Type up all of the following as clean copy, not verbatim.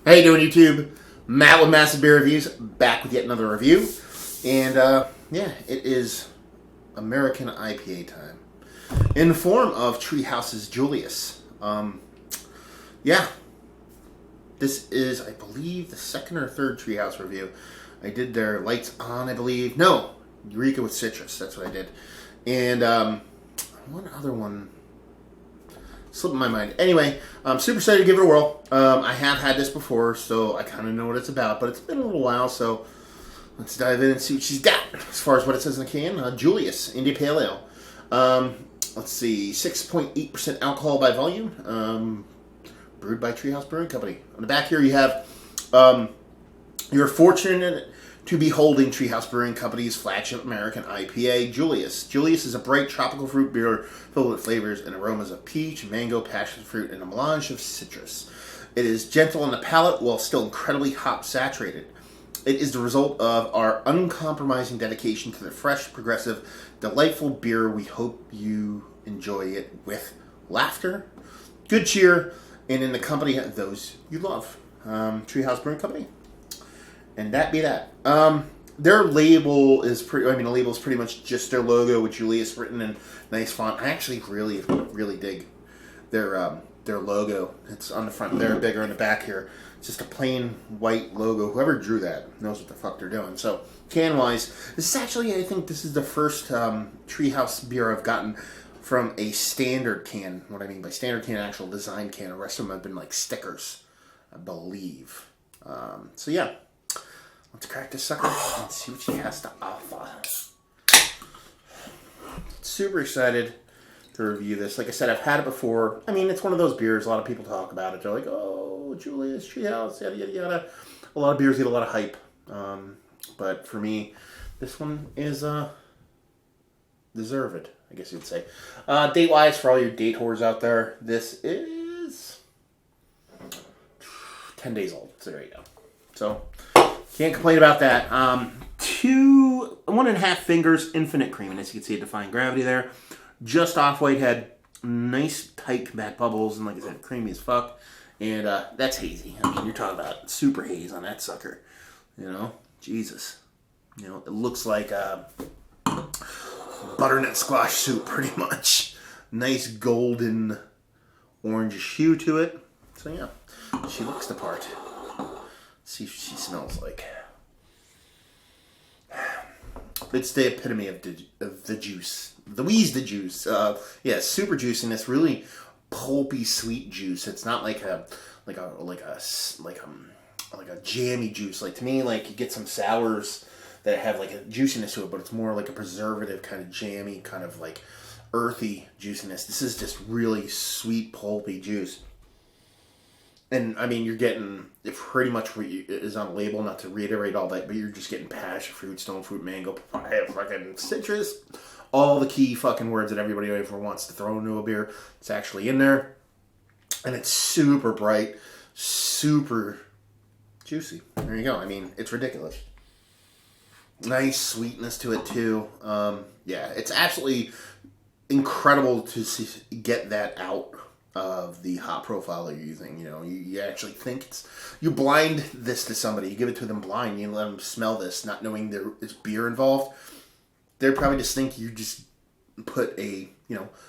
How you doing, YouTube? Matt with Massive Beer Reviews, back with yet another review. And, yeah, it is American IPA time. In the form of Tree House's Julius. Yeah. This is, I believe, the second or third Tree House review. I did their Lights On, I believe. No, Eureka with Citrus. That's what I did. And, one other one slipping my mind. Anyway, I'm super excited to give it a whirl. I have had this before, so I kind of know what it's about, but it's been a little while, so let's dive in and see what she's got. As far as what it says in the can, Julius, India Pale Ale. Let's see, 6.8% alcohol by volume, brewed by Tree House Brewing Company. On the back here you have, you're fortunate to be holding Tree House Brewing Company's flagship American IPA, Julius. Julius is a bright tropical fruit beer filled with flavors and aromas of peach, mango, passion fruit, and a melange of citrus. It is gentle on the palate while still incredibly hop saturated. It is the result of our uncompromising dedication to the fresh, progressive, delightful beer. We hope you enjoy it with laughter, good cheer, and in the company of those you love. Tree House Brewing Company. And that be that. Their label is the label is pretty much just their logo with Julius written in nice font. I actually really dig their logo. It's on the front there, bigger on the back here. It's just a plain white logo. Whoever drew that knows what the fuck they're doing. So, can-wise, this is actually, I think this is the first Treehouse beer I've gotten from a standard can. What I mean by standard can, actual design can. The rest of them have been like stickers, I believe. So yeah. Let's crack this sucker and see what she has to offer. Super excited to review this. Like I said, I've had it before. I mean, it's one of those beers. A lot of people talk about it. They're like, oh, Julius, Treehouse, yada, yada, yada. A lot of beers get a lot of hype. But for me, this one is deserved, I guess you'd say. Date-wise, for all your date whores out there, this is 10 days old. So there you go. So can't complain about that. 1.5 fingers, infinite creaminess. You can see a defying gravity there. Just off whitehead. Nice tight back bubbles. And like I said, creamy as fuck. And that's hazy. I mean, you're talking about super haze on that sucker. You know? Jesus. You know, it looks like butternut squash soup, pretty much. Nice golden orange hue to it. So yeah, she looks the part. See what she smells like. It's the epitome of the juice. The juice. Yeah, super juiciness. Really pulpy, sweet juice. It's not like a jammy juice. Like to me, like you get some sours that have like a juiciness to it, but it's more like a preservative kind of jammy, kind of like earthy juiciness. This is just really sweet, pulpy juice. And, I mean, you're getting pretty much what is on the label, not to reiterate all that, but you're just getting passion fruit, stone fruit, mango, papaya, fucking citrus. All the key fucking words that everybody ever wants to throw into a beer. It's actually in there. And it's super bright, super juicy. There you go. I mean, it's ridiculous. Nice sweetness to it, too. Yeah, it's absolutely incredible to get that out of the hop profile that you're using. You know, you actually think you blind this to somebody, you give it to them blind, you let them smell this, not knowing there's beer involved. They're probably just think you just put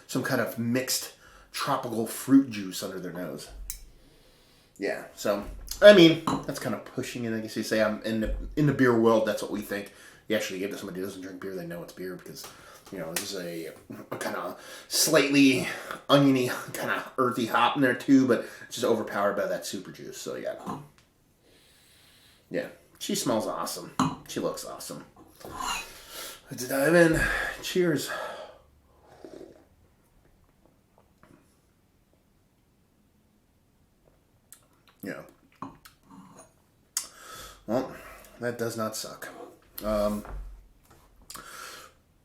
some kind of mixed tropical fruit juice under their nose. Yeah, so, I mean, that's kind of pushing it, I guess you say. I'm in the beer world, that's what we think. You actually give it to somebody who doesn't drink beer, they know it's beer because, you know, there's a kind of slightly oniony, kind of earthy hop in there too, but it's just overpowered by that super juice. So yeah. Yeah. She smells awesome. She looks awesome. Let's dive in. Cheers. Yeah. Well, that does not suck.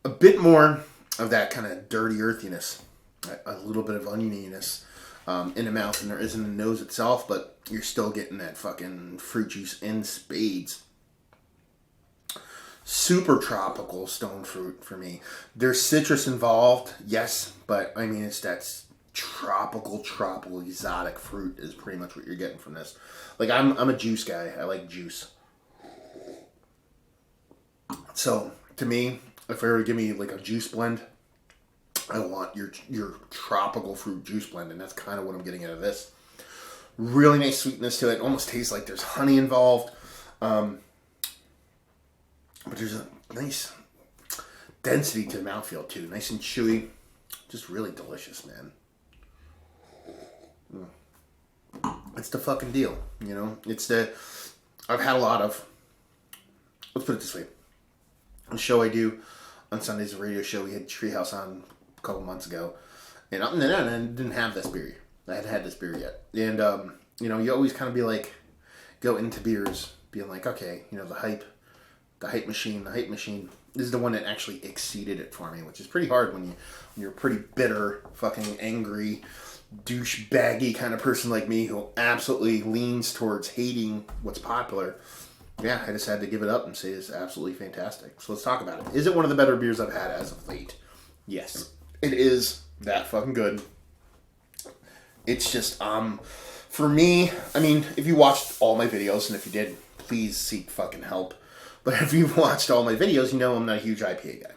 A bit more of that kind of dirty earthiness, a little bit of onioniness in the mouth, and there isn't in the nose itself, but you're still getting that fucking fruit juice in spades. Super tropical stone fruit for me. There's citrus involved, yes, but I mean it's that tropical, exotic fruit is pretty much what you're getting from this. Like, I'm a juice guy. I like juice. So, to me, if they were to give me like a juice blend, I want your tropical fruit juice blend, and that's kind of what I'm getting out of this. Really nice sweetness to it. Almost tastes like there's honey involved. But there's a nice density to the mouthfeel too. Nice and chewy. Just really delicious, man. It's the fucking deal, you know? I've had a lot of, let's put it this way. The show I do on Sundays, a radio show, we had Tree House on a couple months ago. And I didn't have this beer. I hadn't had this beer yet. And, you know, you always kind of be like, go into beers being like, okay, you know, the hype machine. This is the one that actually exceeded it for me, which is pretty hard when you're a pretty bitter, fucking angry, douchebaggy kind of person like me who absolutely leans towards hating what's popular. Yeah, I just had to give it up and say it's absolutely fantastic. So let's talk about it. Is it one of the better beers I've had as of late? Yes. It is that fucking good. It's just, for me, I mean, if you watched all my videos, and if you did, please seek fucking help. But if you've watched all my videos, you know I'm not a huge IPA guy.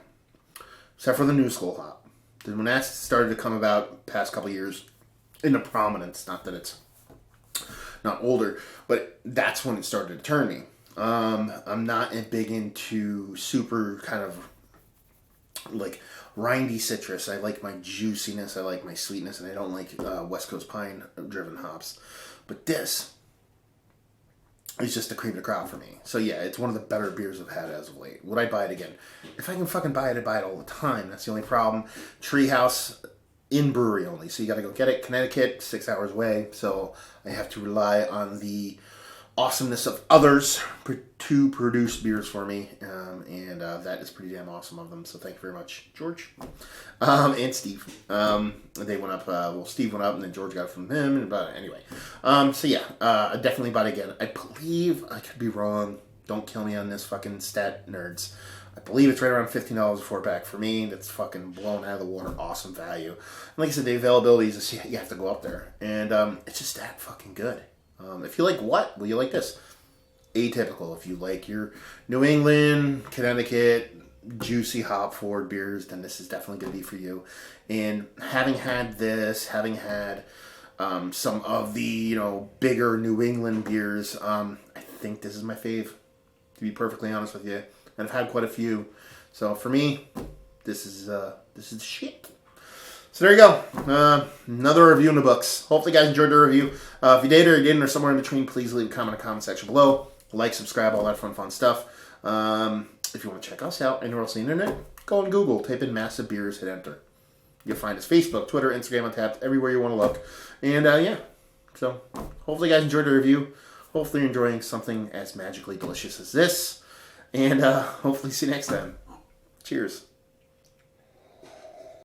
Except for the New School hop. Then when that started to come about past couple years into prominence, not that it's not older, but that's when it started to turn me. I'm not big into super kind of like rindy citrus. I like my juiciness, I like my sweetness, and I don't like West Coast pine driven hops. But this is just the cream of the crop for me. So yeah, it's one of the better beers I've had as of late. Would I buy it again? If I can fucking buy it, I buy it all the time. That's the only problem. Tree House in Brewery only. So you gotta go get it. Connecticut, 6 hours away. So I have to rely on the awesomeness of others to produce beers for me. And that is pretty damn awesome of them. So thank you very much, George. And Steve. They went up, Steve went up and then George got it from him. But anyway. So yeah, I definitely bought it again. I believe, I could be wrong. Don't kill me on this, fucking stat nerds. I believe it's right around $15 a 4-pack. For me, that's fucking blown out of the water. Awesome value. And like I said, the availability is just, you have to go up there. And it's just that fucking good. If you like what? Well, you like this. Atypical. If you like your New England, Connecticut, juicy hop forward beers, then this is definitely going to be for you. And having had this, having had some of the, you know, bigger New England beers, I think this is my fave, to be perfectly honest with you. And I've had quite a few. So for me, this is shit. So there you go. Another review in the books. Hopefully you guys enjoyed the review. If you did or you didn't or somewhere in between, please leave a comment in the comment section below. Like, subscribe, all that fun stuff. If you want to check us out anywhere else on the internet, go on Google. Type in Massive Beers, hit enter. You'll find us Facebook, Twitter, Instagram, Untapped, everywhere you want to look. And yeah. So hopefully you guys enjoyed the review. Hopefully you're enjoying something as magically delicious as this. And hopefully see you next time. Cheers.